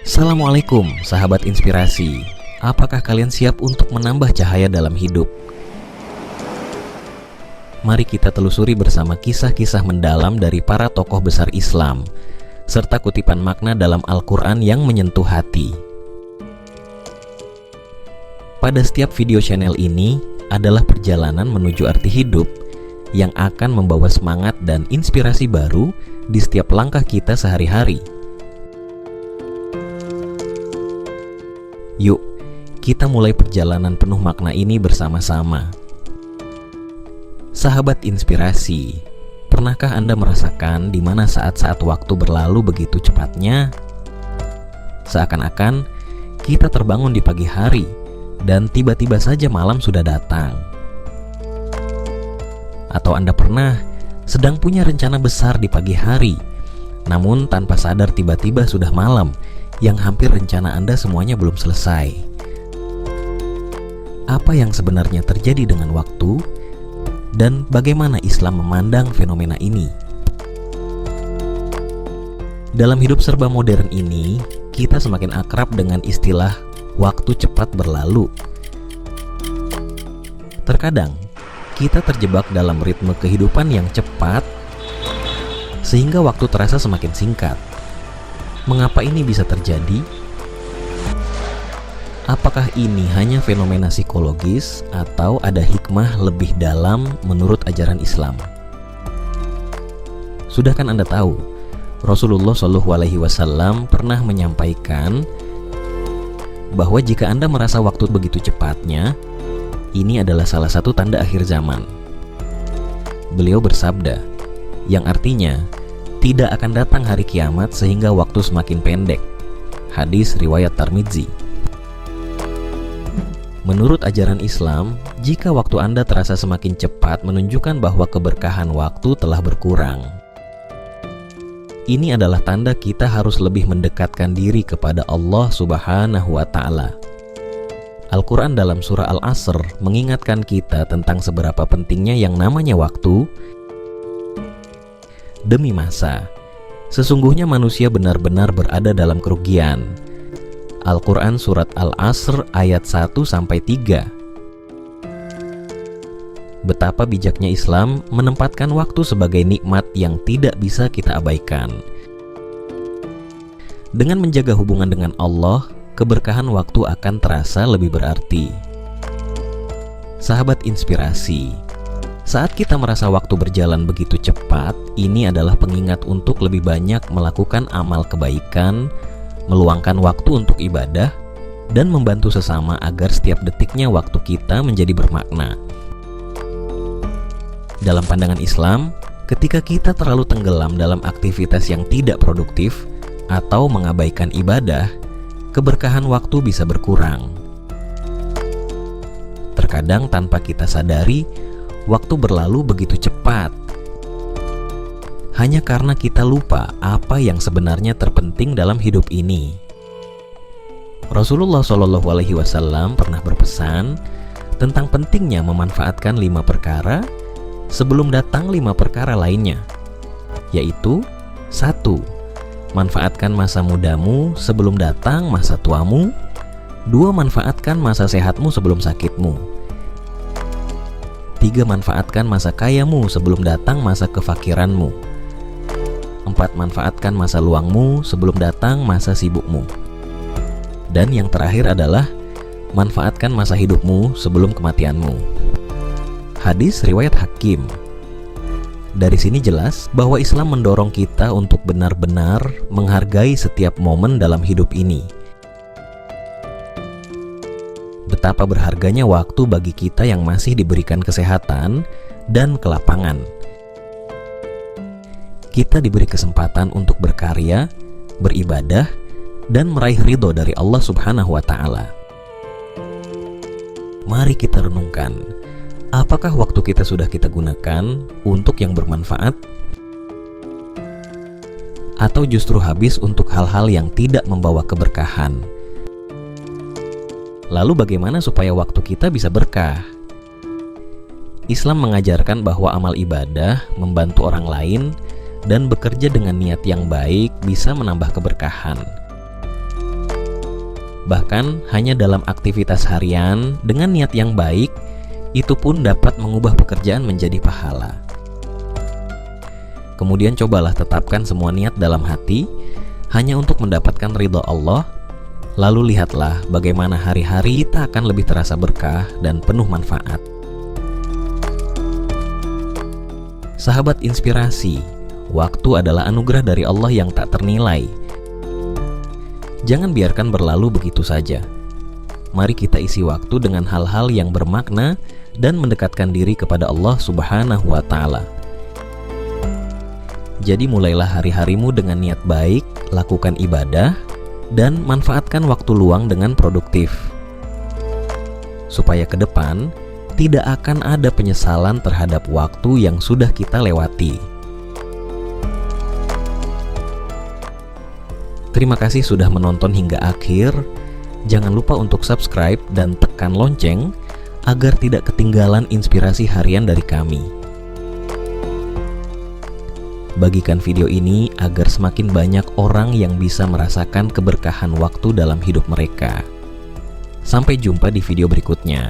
Assalamualaikum sahabat inspirasi. Apakah kalian siap untuk menambah cahaya dalam hidup? Mari kita telusuri bersama kisah-kisah mendalam dari para tokoh besar Islam serta kutipan makna dalam Al-Quran yang menyentuh hati. Pada setiap video channel ini adalah perjalanan menuju arti hidup yang akan membawa semangat dan inspirasi baru di setiap langkah kita sehari-hari. Yuk, kita mulai perjalanan penuh makna ini bersama-sama. Sahabat inspirasi, pernahkah Anda merasakan di mana saat-saat waktu berlalu begitu cepatnya? Seakan-akan kita terbangun di pagi hari dan tiba-tiba saja malam sudah datang. Atau Anda pernah sedang punya rencana besar di pagi hari, namun tanpa sadar tiba-tiba sudah malam yang hampir rencana Anda semuanya belum selesai. Apa yang sebenarnya terjadi dengan waktu dan bagaimana Islam memandang fenomena ini? Dalam hidup serba modern ini, kita semakin akrab dengan istilah waktu cepat berlalu. Terkadang kita terjebak dalam ritme kehidupan yang cepat sehingga waktu terasa semakin singkat. Mengapa ini bisa terjadi? Apakah ini hanya fenomena psikologis atau ada hikmah lebih dalam menurut ajaran Islam? Sudah kan Anda tahu, Rasulullah SAW pernah menyampaikan bahwa jika Anda merasa waktu begitu cepatnya, ini adalah salah satu tanda akhir zaman. Beliau bersabda, yang artinya tidak akan datang hari kiamat sehingga waktu semakin pendek. Hadis riwayat Tirmidzi. Menurut ajaran Islam, jika waktu Anda terasa semakin cepat menunjukkan bahwa keberkahan waktu telah berkurang. Ini adalah tanda kita harus lebih mendekatkan diri kepada Allah Subhanahu wa Ta'ala. Al-Quran dalam surah Al-Asr mengingatkan kita tentang seberapa pentingnya yang namanya waktu. Demi masa, sesungguhnya manusia benar-benar berada dalam kerugian. Al-Quran Surat Al-Asr ayat 1-3. Betapa bijaknya Islam menempatkan waktu sebagai nikmat yang tidak bisa kita abaikan. Dengan menjaga hubungan dengan Allah, keberkahan waktu akan terasa lebih berarti. Sahabat inspirasi, saat kita merasa waktu berjalan begitu cepat, ini adalah pengingat untuk lebih banyak melakukan amal kebaikan, meluangkan waktu untuk ibadah, dan membantu sesama agar setiap detiknya waktu kita menjadi bermakna. Dalam pandangan Islam, ketika kita terlalu tenggelam dalam aktivitas yang tidak produktif atau mengabaikan ibadah, keberkahan waktu bisa berkurang. Terkadang tanpa kita sadari, waktu berlalu begitu cepat. Hanya karena kita lupa apa yang sebenarnya terpenting dalam hidup ini. Rasulullah SAW pernah berpesan tentang pentingnya memanfaatkan 5 perkara sebelum datang 5 perkara lainnya, yaitu 1. Manfaatkan masa mudamu sebelum datang masa tuamu. 2. Manfaatkan masa sehatmu sebelum sakitmu. 3. Manfaatkan masa kayamu sebelum datang masa kefakiranmu. 4. Manfaatkan masa luangmu sebelum datang masa sibukmu. Dan yang terakhir adalah manfaatkan masa hidupmu sebelum kematianmu. Hadis riwayat Hakim. Dari sini jelas bahwa Islam mendorong kita untuk benar-benar menghargai setiap momen dalam hidup ini. Betapa berharganya waktu bagi kita yang masih diberikan kesehatan dan kelapangan. Kita diberi kesempatan untuk berkarya, beribadah, dan meraih ridho dari Allah Subhanahu wa Ta'ala. Mari kita renungkan, apakah waktu kita sudah kita gunakan untuk yang bermanfaat? Atau justru habis untuk hal-hal yang tidak membawa keberkahan? Lalu bagaimana supaya waktu kita bisa berkah? Islam mengajarkan bahwa amal ibadah, membantu orang lain, dan bekerja dengan niat yang baik bisa menambah keberkahan. Bahkan hanya dalam aktivitas harian dengan niat yang baik, itu pun dapat mengubah pekerjaan menjadi pahala. Kemudian cobalah tetapkan semua niat dalam hati hanya untuk mendapatkan ridha Allah. Lalu lihatlah bagaimana hari-hari kita akan lebih terasa berkah dan penuh manfaat. Sahabat inspirasi, waktu adalah anugerah dari Allah yang tak ternilai. Jangan biarkan berlalu begitu saja. Mari kita isi waktu dengan hal-hal yang bermakna dan mendekatkan diri kepada Allah Subhanahu wa Ta'ala. Jadi mulailah hari-harimu dengan niat baik, lakukan ibadah, dan manfaatkan waktu luang dengan produktif. Supaya ke depan tidak akan ada penyesalan terhadap waktu yang sudah kita lewati. Terima kasih sudah menonton hingga akhir. Jangan lupa untuk subscribe dan tekan lonceng agar tidak ketinggalan inspirasi harian dari kami. Bagikan video ini agar semakin banyak orang yang bisa merasakan keberkahan waktu dalam hidup mereka. Sampai jumpa di video berikutnya.